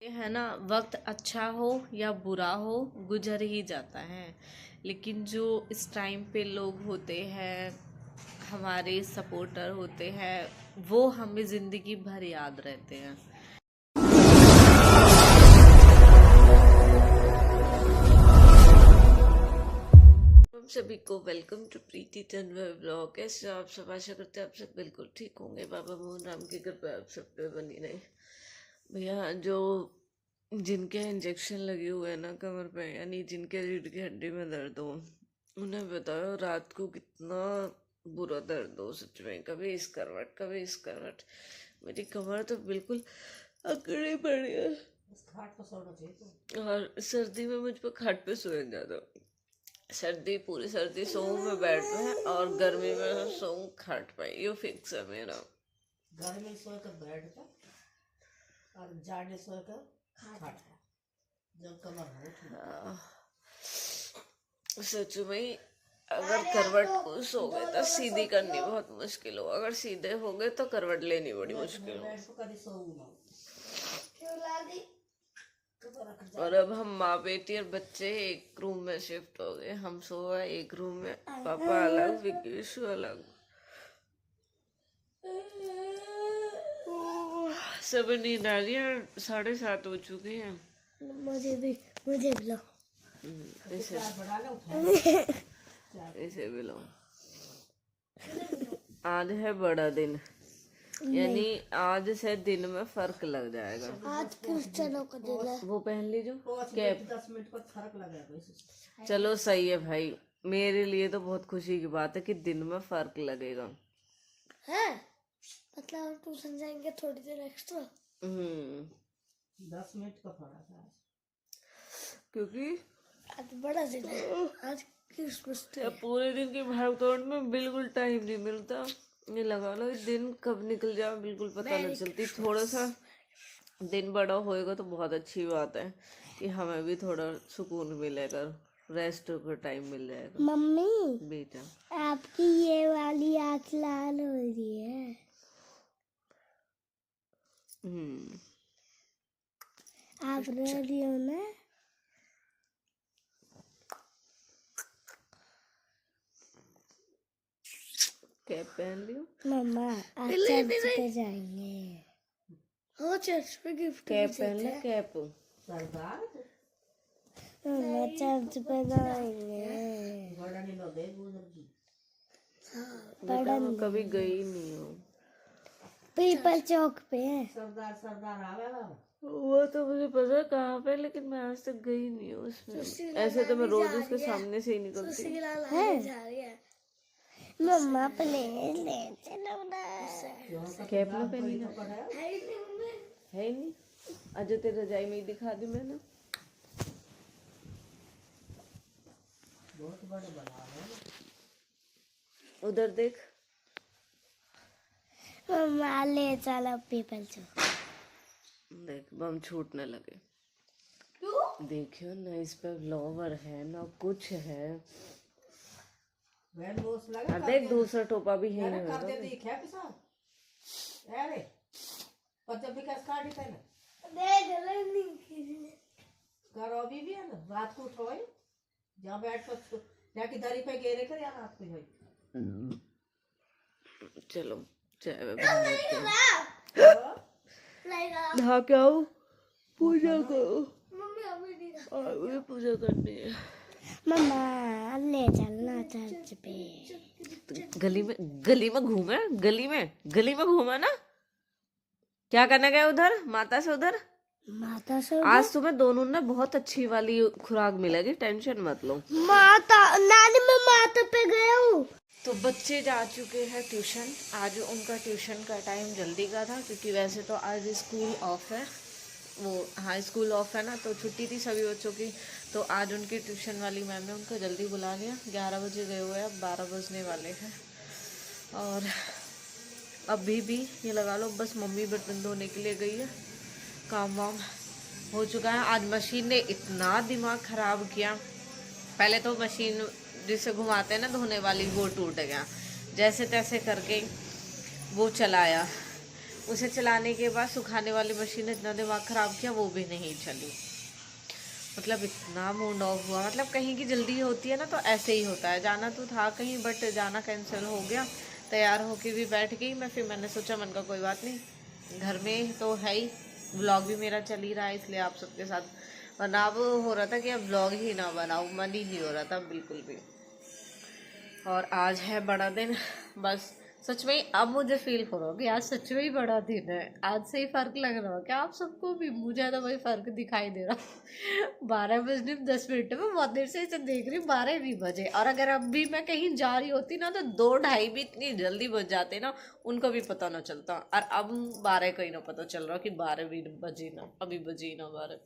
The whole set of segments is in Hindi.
ये है ना, वक्त अच्छा हो या बुरा हो गुजर ही जाता है, लेकिन जो इस टाइम पे लोग होते हैं, हमारे सपोर्टर होते हैं, वो हमें ज़िंदगी भर याद रहते हैं। हम सभी को welcome to Preeti Tanwar blog. कैसे हो आप सब? आशा करते हैं आप सब बिल्कुल ठीक होंगे। बाबा मोहन राम की कृपा आप सब पे बनी रहे। भैया जो जिनके इंजेक्शन लगे हुए हैं ना कमर पे, यानी जिनके रीढ़ की हड्डी में दर्द हो, उन्हें बताओ रात को कितना बुरा दर्द हो। सच में कभी इस करवट कभी इस करवट, मेरी कमर तो बिल्कुल अकड़ी पड़ी है। और सर्दी में मुझ पर खाट पे सोया जाता, सर्दी पूरी सर्दी सोऊं मैं बेड पे, और गर्मी में सोऊं खाट पे। ये फिक्स है मेरा। गर्मी में सोए कर बेड पे और जाड़े सोए कर खाट पे, जब कमर हो सच में अगर करवट को सो गए तो सीधी करनी बहुत मुश्किल हो, अगर सीधे हो गए तो करवट लेनी बड़ी मुश्किल हो। और अब हम माँ बेटी और बच्चे एक रूम में शिफ्ट हो गए। हम सोए एक रूम में, पापा अलग, विकेशु अलग। सब नींद आ रही है, 7:30 हो चुके हैं। मुझे भी लो। ऐसे भी लो। आज है बड़ा दिन, यानी आज से दिन में फर्क लग जाएगा। आज क्रिश्चियनों का दिन है। वो पहन लीजिए कैप। 10 मिनट का फर्क लगेगा। चलो सही है भाई, मेरे लिए तो बहुत खुशी की बात है कि दिन में फर्क लगेगा। है मतलब ट्यूशन जाएंगे थोड़ी देर एक्स्ट्रा। 10 मिनट का फर्क है क्योंकि आज बड़ा दिन है, आज क्रिसमस डे। पूरे दिन की भागदौड़ में बिल्कुल टाइम नहीं मिलता। ये लगा लो दिन कब निकल जाए बिल्कुल पता नहीं चलती। थोड़ा सा दिन बड़ा होएगा तो बहुत अच्छी बात है कि हमें भी थोड़ा सुकून मिलेगा, रेस्ट का टाइम मिल जाएगा। मम्मी बेटा आपकी ये वाली आँख लाल हो रही है। आप रो रही हो ना? कैप पहन लियो मम्मा आज चर्च पे जाएंगे। हाँ चर्च पे गिफ्ट कैप पहन ले, कैप। सरदार मम्मा चर्च पे जाएंगे। बड़ा नहीं लो दे गुजर की बेटा मैं कभी गई नहीं हूँ। पीपल चौक पे है। सरदार आवेगा वो तो मुझे पता है कहाँ पे, लेकिन मैं आज तक गई नहीं हूँ उसमें। ऐसे तो मैं रोज उसके सामने से ही निकलती हूँ। मम्मा प्लीज ले चलो ना। कैप ना पहनी ना है ही नहीं। आज तेरी रजाई में ही दिखा दी मैंने। बहुत बड़े बना है। उधर देख। मम्मा ले चलो पीपल चौक। देख बम छूटने लगे। देखियो ना, इस पे ब्लोवर है ना कुछ है। और देख दूसरा टोपा भी है। अरे पत्ते भी कैसे काटी थे ना करो अभी भी है ना। रात को उठो जहाँ बैठ कर जाके दरी पे गेरे कर या रात को होई। चलो चाय नहा के आओ, पूजा करो। मुझे पूजा करनी है। मम्मा ले चलना चर्च पे। गली में घूमा ना। क्या करने गए उधर माता से? उधर माता से आज तुम्हें दोनों ने बहुत अच्छी वाली खुराक मिलेगी, टेंशन मत लो। माता नानी मैं माता पे गया हूँ। तो बच्चे जा चुके हैं ट्यूशन। आज उनका ट्यूशन का टाइम जल्दी का था, क्योंकि वैसे तो आज स्कूल ऑफ है। हाँ स्कूल ऑफ है ना, तो छुट्टी थी सभी बच्चों की। तो आज उनकी ट्यूशन वाली मैम ने उनको जल्दी बुला लिया। 11 बजे गए हुए हैं, अब 12 बजने वाले हैं। और अभी भी ये लगा लो बस मम्मी बर्तन धोने के लिए गई है। काम वाम हो चुका है। आज मशीन ने इतना दिमाग ख़राब किया। पहले तो मशीन जिसे घुमाते हैं ना धोने वाली, वो टूट गया। जैसे तैसे करके वो चलाया, उसे चलाने के बाद सुखाने वाली मशीन ने इतना दिमाग ख़राब किया, वो भी नहीं चली। मतलब इतना मूड ऑफ हुआ। मतलब कहीं की जल्दी होती है ना तो ऐसे ही होता है। जाना तो था कहीं बट जाना कैंसिल हो गया। तैयार होके भी बैठ गई मैं, फिर मैंने सोचा मन का कोई बात नहीं, घर में तो है ही, व्लॉग भी मेरा चल ही रहा है इसलिए आप सबके साथ, वरना अब हो रहा था कि अब व्लॉग ही ना बनाऊँ, मन ही नहीं हो रहा था बिल्कुल भी। और आज है बड़ा दिन, बस सच में अब मुझे फील हो रहा है कि आज सच में ही बड़ा दिन है। आज से ही फर्क लग रहा है क्या आप सबको भी? मुझे तो भाई फर्क दिखाई दे रहा। 12 बजने 10 मिनट में बहुत देर से इसे देख रही हूँ, 12 भी बजे। और अगर अब भी मैं कहीं जा रही होती ना तो 2-2:30 भी इतनी जल्दी बज जाते ना, उनको भी पता ना चलता। और अब 12 को ही ना पता चल रहा कि 12 भी बजे ना, अभी बजे ना 12।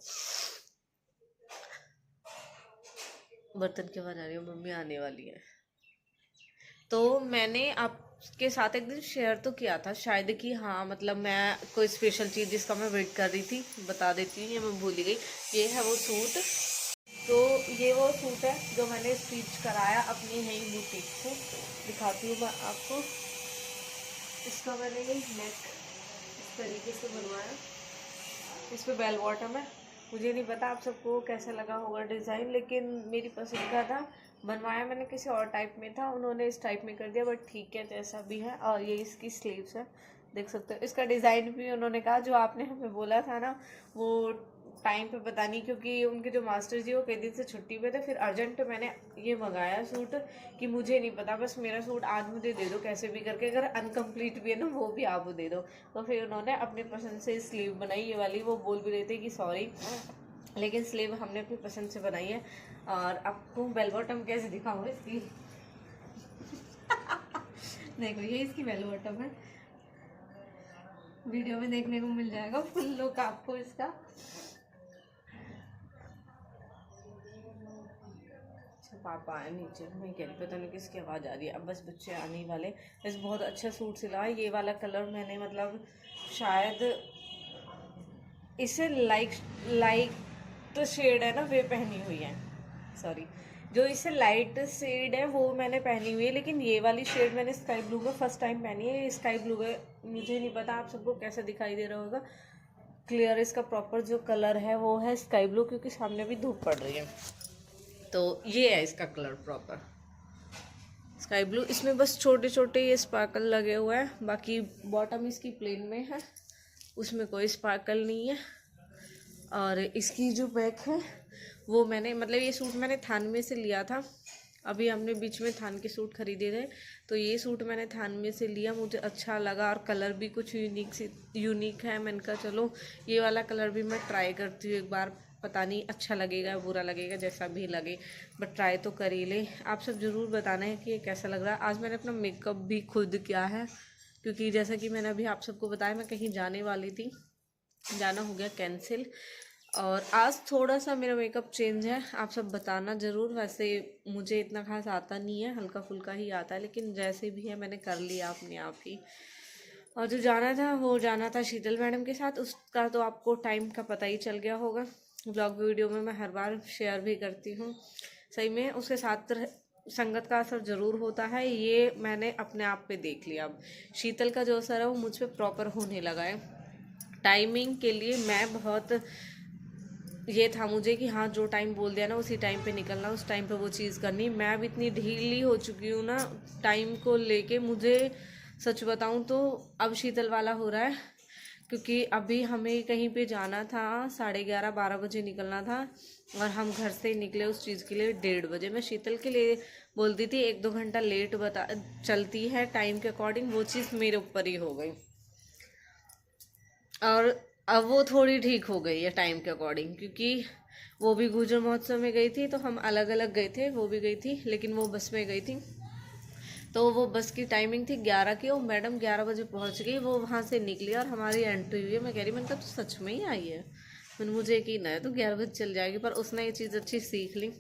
बर्तन क्यों बना रही हो? मम्मी आने वाली है। तो मैंने आपके साथ एक दिन शेयर तो किया था शायद कि हाँ मतलब मैं कोई स्पेशल चीज़ जिसका मैं वेट कर रही थी, बता देती हूँ, ये मैं भूल ही गई। ये है वो सूट। तो ये वो सूट है जो मैंने स्टिच कराया अपनी नई बुटीक से। दिखाती हूँ मैं आपको। इसका मैंने ये नेक इस तरीके से बनवाया, इस पर बेल बॉटम है। मुझे नहीं पता आप सबको कैसा लगा होगा डिज़ाइन, लेकिन मेरी पसंद का था। बनवाया मैंने किसी और टाइप में था, उन्होंने इस टाइप में कर दिया, बट ठीक है जैसा भी है। और ये इसकी स्लीव्स है, देख सकते हो। इसका डिज़ाइन भी उन्होंने कहा जो आपने हमें बोला था ना, वो टाइम पे पता नहीं, क्योंकि उनके जो मास्टर जी वो कई दिन से छुट्टी पे थे, फिर अर्जेंट मैंने ये मंगाया सूट कि मुझे नहीं पता, बस मेरा सूट आज मुझे दे दो कैसे भी करके, अगर अनकम्प्लीट भी है ना वो भी आप दे दो। तो फिर उन्होंने अपनी पसंद से स्लीव बनाई ये वाली। वो बोल भी रहे थे कि सॉरी, लेकिन स्लीव हमने अपनी पसंद से बनाई है। और आपको बेल बॉटम कैसे दिखाऊँ इसकी? देखो ये इसकी बेल बॉटम है, वीडियो में देखने को मिल जाएगा फुल लुक आपको इसका। अच्छा पापा आए नीचे, मैं कह रही पता नहीं किसकी आवाज़ आ रही है। अब बस बच्चे आने ही वाले। वैसे बहुत अच्छा सूट सिला है। ये वाला कलर मैंने मतलब शायद इसे लाइट शेड है ना वे पहनी हुई है, सॉरी जो इससे लाइट शेड है वो मैंने पहनी हुई है, लेकिन ये वाली शेड मैंने स्काई ब्लू में फर्स्ट टाइम पहनी है। ये स्काई ब्लू है, मुझे नहीं पता आप सबको कैसा दिखाई दे रहा होगा क्लियर। इसका प्रॉपर जो कलर है वो है स्काई ब्लू, क्योंकि सामने भी धूप पड़ रही है। तो ये है इसका कलर प्रॉपर स्काई ब्लू। इसमें बस छोटे छोटे ये स्पार्कल लगे हुए हैं, बाकी बॉटम इसकी प्लेन में है, उसमें कोई स्पार्कल नहीं है। और इसकी जो बैक है वो मैंने मतलब ये सूट मैंने थान में से लिया था। अभी हमने बीच में थान के सूट खरीदे थे, तो ये सूट मैंने थान में से लिया, मुझे अच्छा लगा। और कलर भी कुछ यूनिक है। मैंने कहा चलो ये वाला कलर भी मैं ट्राई करती हूँ एक बार, पता नहीं अच्छा लगेगा बुरा लगेगा जैसा भी लगे, बट ट्राई तो कर ही ले। आप सब ज़रूर बताना है कि ये कैसा लग रहा है। आज मैंने अपना मेकअप भी खुद किया है, क्योंकि जैसा कि मैंने अभी आप सबको बताया मैं कहीं जाने वाली थी, जाना हो गया कैंसिल। और आज थोड़ा सा मेरा मेकअप चेंज है, आप सब बताना ज़रूर। वैसे मुझे इतना खास आता नहीं है, हल्का फुल्का ही आता है, लेकिन जैसे भी है मैंने कर लिया अपने आप ही। और जो जाना था वो जाना था शीतल मैडम के साथ, उसका तो आपको टाइम का पता ही चल गया होगा। ब्लॉग वीडियो में मैं हर बार शेयर भी करती हूँ। सही में उसके साथ संगत का असर ज़रूर होता है, ये मैंने अपने आप पे देख लिया। अब शीतल का जो असर है वो मुझ पर प्रॉपर होने लगा है। टाइमिंग के लिए मैं बहुत ये था मुझे कि हाँ जो टाइम बोल दिया ना उसी टाइम पे निकलना, उस टाइम पे वो चीज़ करनी। मैं अब इतनी ढीली हो चुकी हूँ ना टाइम को लेके, मुझे सच बताऊँ तो अब शीतल वाला हो रहा है। क्योंकि अभी हमें कहीं पे जाना था, 11:30-12 बजे निकलना था, और हम घर से निकले उस चीज़ के लिए 1:30 बजे। मैं शीतल के लिए बोलती थी 1-2 घंटा लेट चलती है टाइम के अकॉर्डिंग, वो चीज़ मेरे ऊपर ही हो गई। और अब वो थोड़ी ठीक हो गई है टाइम के अकॉर्डिंग, क्योंकि वो भी गुजर महोत्सव में गई थी, तो हम अलग अलग गए थे। वो भी गई थी लेकिन वो बस में गई थी, तो वो बस की टाइमिंग थी 11 की। वो मैडम 11 बजे पहुंच गई, वो वहाँ से निकली और हमारी एंट्री हुई है। मैं कह रही, मैंने कहा तो सच में ही आई है, मैंने मुझे यकीन है तो 11 बजे चल जाएगी। पर उसने ये चीज़ अच्छी सीख ली।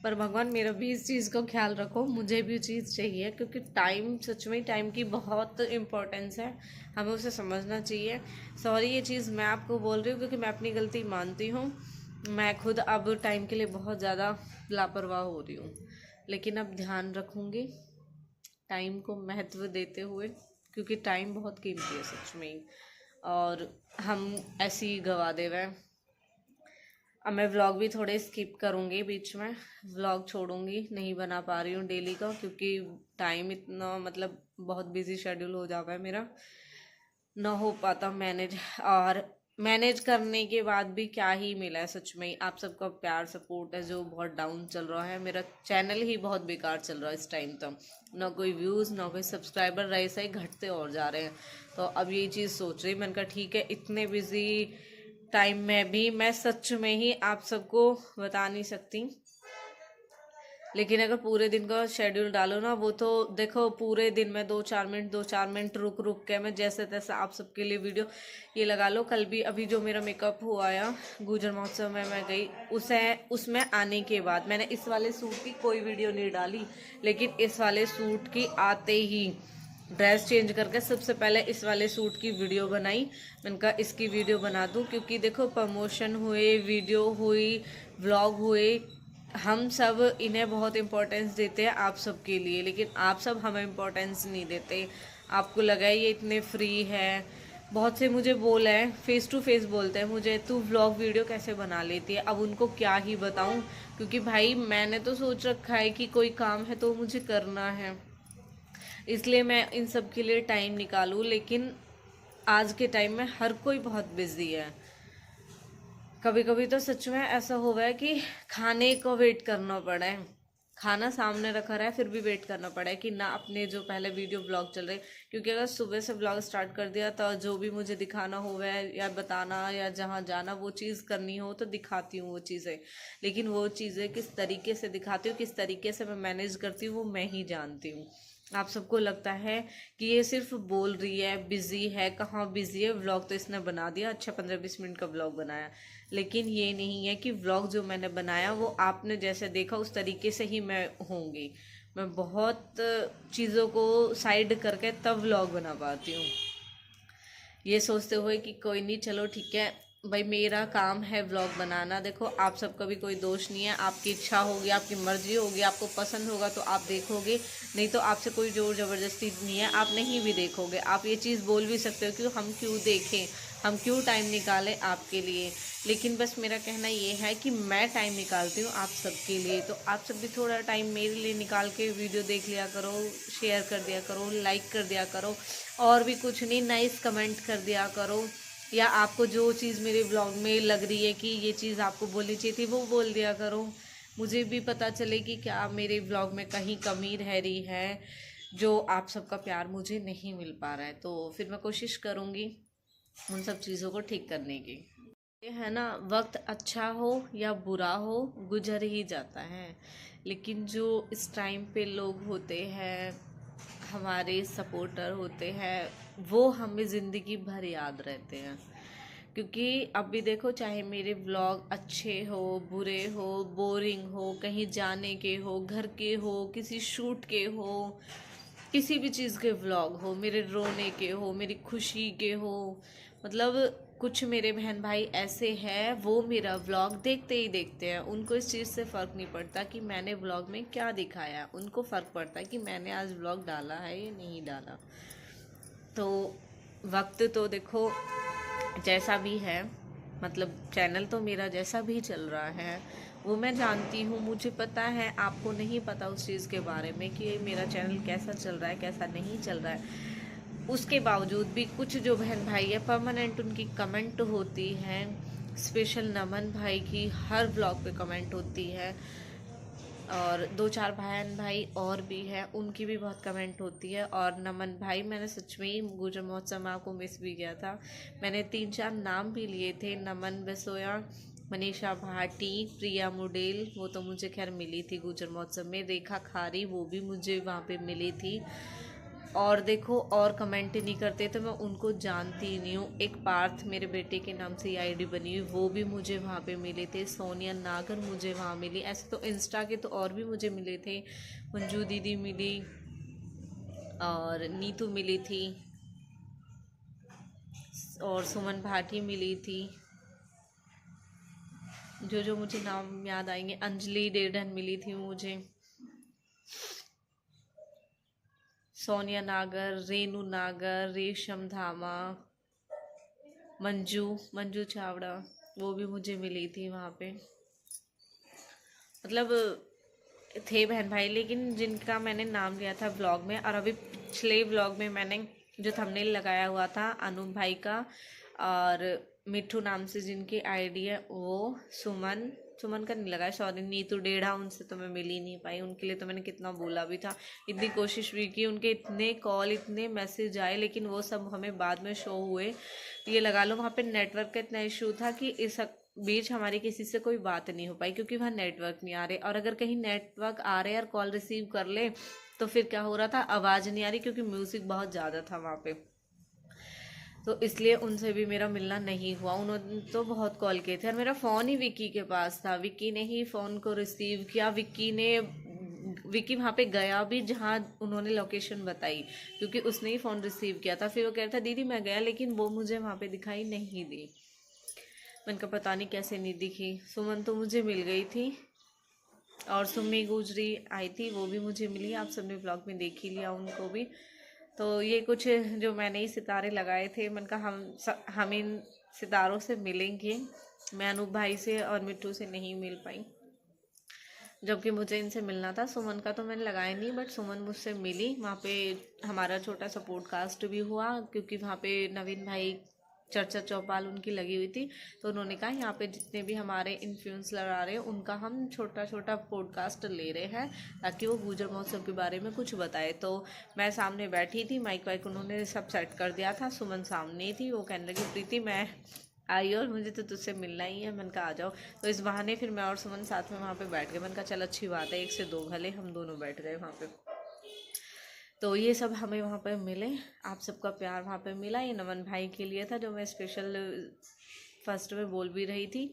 पर भगवान मेरा भी इस चीज़ को ख्याल रखो, मुझे भी चीज़ चाहिए, क्योंकि टाइम सच में टाइम की बहुत इम्पोर्टेंस है, हमें उसे समझना चाहिए। सॉरी ये चीज़ मैं आपको बोल रही हूँ क्योंकि मैं अपनी गलती मानती हूँ। मैं खुद अब टाइम के लिए बहुत ज़्यादा लापरवाह हो रही हूँ, लेकिन अब ध्यान रखूँगी टाइम को महत्व देते हुए, क्योंकि टाइम बहुत कीमती है सच में ही। और हम ऐसे ही गवा दे रहे हैं। अब मैं व्लॉग भी थोड़े स्किप करूँगी, बीच में व्लॉग छोड़ूंगी, नहीं बना पा रही हूँ डेली का, क्योंकि टाइम इतना मतलब बहुत बिजी शेड्यूल हो जाता है मेरा, ना हो पाता मैनेज। और मैनेज करने के बाद भी क्या ही मिला है सच में, आप सबका प्यार सपोर्ट है जो बहुत डाउन चल रहा है। मेरा चैनल ही बहुत बेकार चल रहा है इस टाइम, तो ना कोई व्यूज़ ना कोई सब्सक्राइबर, रहे सही घटते और जा रहे हैं। तो अब यही चीज़ सोच रही, मैंने कहा ठीक है, इतने बिजी टाइम में भी मैं सच में ही आप सबको बता नहीं सकती, लेकिन अगर पूरे दिन का शेड्यूल डालो ना, वो तो देखो पूरे दिन में 2-4 मिनट रुक रुक के मैं जैसे तैसे आप सबके लिए वीडियो ये लगा लो। कल भी अभी जो मेरा मेकअप हुआ आया गुजर महोत्सव में मैं गई, उसमें आने के बाद मैंने इस वाले सूट की कोई वीडियो नहीं डाली, लेकिन इस वाले सूट की आते ही ड्रेस चेंज करके सबसे पहले इस वाले सूट की वीडियो बनाई। मैंने कहा इसकी वीडियो बना दूं, क्योंकि देखो प्रमोशन हुए, वीडियो हुई, व्लॉग हुए, हम सब इन्हें बहुत इम्पोर्टेंस देते हैं आप सब के लिए, लेकिन आप सब हमें इम्पोर्टेंस नहीं देते। आपको लगा है ये इतने फ्री है, बहुत से मुझे बोला है, फेस टू फेस बोलते हैं मुझे, तू व्लॉग वीडियो कैसे बना लेती है। अब उनको क्या ही बताऊं, क्योंकि भाई मैंने तो सोच रखा है कि कोई काम है तो मुझे करना है, इसलिए मैं इन सब के लिए टाइम निकालूं। लेकिन आज के टाइम में हर कोई बहुत बिजी है। कभी कभी तो सच में ऐसा हुआ है कि खाने को वेट करना पड़ा है, खाना सामने रखा रहा है फिर भी वेट करना पड़ा है कि ना अपने जो पहले वीडियो ब्लॉग चल रहे, क्योंकि अगर सुबह से ब्लॉग स्टार्ट कर दिया तो जो भी मुझे दिखाना हो वह या बताना या जहाँ जाना वो चीज़ करनी हो तो दिखाती हूँ वो चीज़ें, लेकिन वो चीज़ें किस तरीके से दिखाती हूँ, किस तरीके से मैं मैनेज करती हूँ, वो मैं ही जानती हूँ। आप सबको लगता है कि ये सिर्फ बोल रही है, बिजी है, कहाँ बिजी है, व्लॉग तो इसने बना दिया, अच्छा 15-20 मिनट का व्लॉग बनाया, लेकिन ये नहीं है कि व्लॉग जो मैंने बनाया वो आपने जैसे देखा उस तरीके से ही मैं होंगी। मैं बहुत चीज़ों को साइड करके तब व्लॉग बना पाती हूँ, ये सोचते हुए कि कोई नहीं, चलो ठीक है भाई, मेरा काम है व्लॉग बनाना। देखो आप सबका भी कोई दोष नहीं है, आपकी इच्छा होगी, आपकी मर्जी होगी, आपको पसंद होगा तो आप देखोगे, नहीं तो आपसे कोई जोर ज़बरदस्ती नहीं है, आप नहीं भी देखोगे। आप ये चीज़ बोल भी सकते हो कि हम क्यों देखें, हम क्यों टाइम निकालें आपके लिए, लेकिन बस मेरा कहना ये है कि मैं टाइम निकालती हूँ आप सबके लिए, तो आप सब भी थोड़ा टाइम मेरे लिए निकाल के वीडियो देख लिया करो, शेयर कर दिया करो, लाइक कर दिया करो, और भी कुछ नहीं, नाइस कमेंट कर दिया करो, या आपको जो चीज़ मेरे ब्लॉग में लग रही है कि ये चीज़ आपको बोलनी चाहिए थी वो बोल दिया करो, मुझे भी पता चले कि क्या मेरे ब्लॉग में कहीं कमी रह रही है जो आप सबका प्यार मुझे नहीं मिल पा रहा है, तो फिर मैं कोशिश करूँगी उन सब चीज़ों को ठीक करने की। ये है ना, वक्त अच्छा हो या बुरा हो गुजर ही जाता है, लेकिन जो इस टाइम पे लोग होते हैं, हमारे सपोर्टर होते हैं, वो हमें ज़िंदगी भर याद रहते हैं। क्योंकि अभी देखो, चाहे मेरे व्लॉग अच्छे हो, बुरे हो, बोरिंग हो, कहीं जाने के हो, घर के हो, किसी शूट के हो, किसी भी चीज़ के व्लॉग हो, मेरे रोने के हो, मेरी खुशी के हो, मतलब कुछ मेरे बहन भाई ऐसे हैं वो मेरा व्लॉग देखते ही देखते हैं, उनको इस चीज़ से फ़र्क नहीं पड़ता कि मैंने व्लॉग में क्या दिखाया, उनको फ़र्क पड़ता है कि मैंने आज व्लॉग डाला है या नहीं डाला। तो वक्त तो देखो जैसा भी है, मतलब चैनल तो मेरा जैसा भी चल रहा है वो मैं जानती हूँ, मुझे पता है, आपको नहीं पता उस चीज़ के बारे में कि मेरा चैनल कैसा चल रहा है कैसा नहीं चल रहा है। उसके बावजूद भी कुछ जो बहन भाई है परमानेंट उनकी कमेंट होती है, स्पेशल नमन भाई की हर ब्लॉग पे कमेंट होती है, और 2-4 बहन भाई और भी हैं उनकी भी बहुत कमेंट होती है। और नमन भाई, मैंने सच में ही गुजर महोत्सव में आपको मिस भी किया था, मैंने 3-4 नाम भी लिए थे, नमन बेसोया, मनीषा भाटी, प्रिया मुडेल, वो तो मुझे खैर मिली थी गुजर महोत्सव में, रेखा खारी वो भी मुझे वहाँ पे मिली थी, और देखो और कमेंट नहीं करते तो मैं उनको जानती नहीं हूँ। एक पार्थ मेरे बेटे के नाम से आईडी बनी हुई, वो भी मुझे वहाँ पे मिले थे, सोनिया नागर मुझे वहाँ मिली, ऐसे तो इंस्टा के तो और भी मुझे मिले थे, मंजू दीदी मिली और नीतू मिली थी और सुमन भाटी मिली थी, जो जो मुझे नाम याद आएंगे, अंजलि डेढ़न मिली थी मुझे, सोनिया नागर, रेनू नागर, रेशम धामा, मंजू चावड़ा, वो भी मुझे मिली थी वहाँ पे। मतलब थे बहन भाई, लेकिन जिनका मैंने नाम लिया था व्लॉग में, और अभी पिछले व्लॉग में मैंने जो थंबनेल लगाया हुआ था अनूप भाई का और मिट्ठू नाम से जिनकी आईडी है, वो सुमन का नहीं लगाया, सॉरी, नीतू डेढ़ा, उनसे तो मैं मिल ही नहीं पाई। उनके लिए तो मैंने कितना बोला भी था, इतनी कोशिश भी की, उनके इतने कॉल इतने मैसेज आए, लेकिन वो सब हमें बाद में शो हुए। ये लगा लो वहाँ पे नेटवर्क का इतना इशू था कि इस बीच हमारी किसी से कोई बात नहीं हो पाई, क्योंकि वहाँ नेटवर्क नहीं आ रहे, और अगर कहीं नेटवर्क आ रहे और कॉल रिसीव कर ले तो फिर क्या हो रहा था, आवाज़ नहीं आ रही, क्योंकि म्यूज़िक बहुत ज़्यादा था वहाँ पे। तो इसलिए उनसे भी मेरा मिलना नहीं हुआ। उन्होंने तो बहुत कॉल किए थे, और मेरा फ़ोन ही विक्की के पास था, विक्की ने ही फ़ोन को रिसीव किया। विक्की वहाँ पे गया भी जहाँ उन्होंने लोकेशन बताई, क्योंकि उसने ही फ़ोन रिसीव किया था। फिर वो कह रहा था दीदी मैं गया, लेकिन वो मुझे वहाँ पे दिखाई नहीं दी। मैंने कहा पता नहीं कैसे नहीं दिखी। सुमन तो मुझे मिल गई थी, और सुम्मी गुजरी आई थी, वो भी मुझे मिली। आप सबने ब्लॉग में देख ही लिया उनको भी। तो ये कुछ जो मैंने ही सितारे लगाए थे, मैंने कहा हम इन सितारों से मिलेंगे। मैं अनूप भाई से और मिट्टू से नहीं मिल पाई, जबकि मुझे इनसे मिलना था। सुमन का तो मैंने लगाया नहीं, बट सुमन मुझसे मिली। वहाँ पे हमारा छोटा सा पॉडकास्ट भी हुआ, क्योंकि वहाँ पे नवीन भाई चर्चा चौपाल उनकी लगी हुई थी। तो उन्होंने कहा यहाँ पे जितने भी हमारे इन्फ्लुएंसर आ रहे हैं उनका हम छोटा छोटा पॉडकास्ट ले रहे हैं, ताकि वो गुजर महोत्सव के बारे में कुछ बताए। तो मैं सामने बैठी थी, माइक वाइक उन्होंने सब सेट कर दिया था, सुमन सामने ही थी। वो कहने लगी प्रीति मैं आई और मुझे तो तुझसे मिलना ही है। मैंने कहा आ जाओ। तो इस बहाने फिर मैं और सुमन साथ में वहाँ पे बैठ गए। मैंने कहा चल अच्छी बात है, 1 से 2 भले हम दोनों बैठ गए वहाँ पे। तो ये सब हमें वहाँ पे मिले, आप सबका प्यार वहाँ पे मिला। ये नमन भाई के लिए था, जो मैं स्पेशल फर्स्ट में बोल भी रही थी।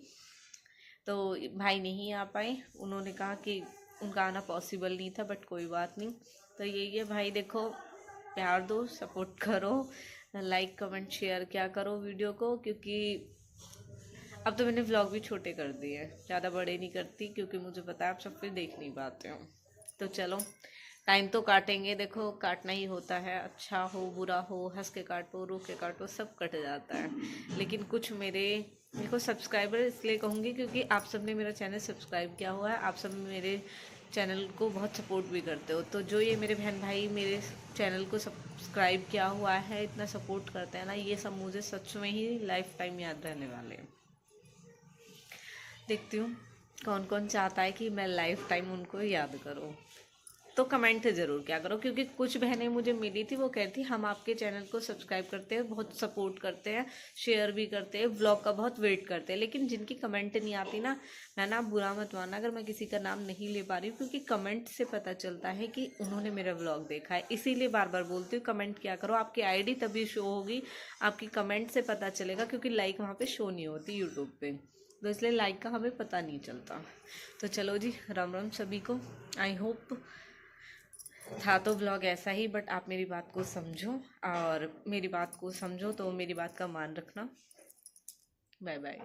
तो भाई नहीं आ पाए, उन्होंने कहा कि उनका आना पॉसिबल नहीं था, बट कोई बात नहीं। तो यही है भाई, देखो प्यार दो, सपोर्ट करो, लाइक कमेंट शेयर क्या करो वीडियो को, क्योंकि अब तो मैंने व्लॉग भी छोटे कर दिए हैं, ज़्यादा बड़े नहीं करती, क्योंकि मुझे पता है आप सब फिर देख नहीं पाते हो। तो चलो टाइम तो काटेंगे, देखो काटना ही होता है, अच्छा हो बुरा हो, हंस के काटो रो के काटो, सब कट जाता है। लेकिन कुछ मेरे को सब्सक्राइबर इसलिए कहूँगी क्योंकि आप सब ने मेरा चैनल सब्सक्राइब किया हुआ है, आप सब मेरे चैनल को बहुत सपोर्ट भी करते हो। तो जो ये मेरे बहन भाई मेरे चैनल को सब्सक्राइब किया हुआ है, इतना सपोर्ट करते हैं ना, ये सब मुझे सच में ही लाइफ टाइम याद रहने वाले हैं। देखती हूँ कौन कौन चाहता है कि मैं लाइफ टाइम उनको याद करूँ। तो कमेंट ज़रूर क्या करो, क्योंकि कुछ बहनें मुझे मिली थी, वो कहती हम आपके चैनल को सब्सक्राइब करते हैं, बहुत सपोर्ट करते हैं, शेयर भी करते हैं, व्लॉग का बहुत वेट करते हैं, लेकिन जिनकी कमेंट नहीं आती ना, मैं ना बुरा मत मानना अगर मैं किसी का नाम नहीं ले पा रही हूँ, क्योंकि कमेंट से पता चलता है कि उन्होंने मेरा व्लॉग देखा है। इसीलिए बार बार बोलती हूँ कमेंट क्या करो, आपकी आईडी तभी शो होगी, आपकी कमेंट से पता चलेगा, क्योंकि लाइक वहाँ पे शो नहीं होती यूट्यूब पे, तो इसलिए लाइक का हमें पता नहीं चलता। तो चलो जी, राम राम सभी को। आई होप था तो व्लॉग ऐसा ही, बट आप मेरी बात को समझो, और मेरी बात को समझो तो मेरी बात का मान रखना। Bye bye.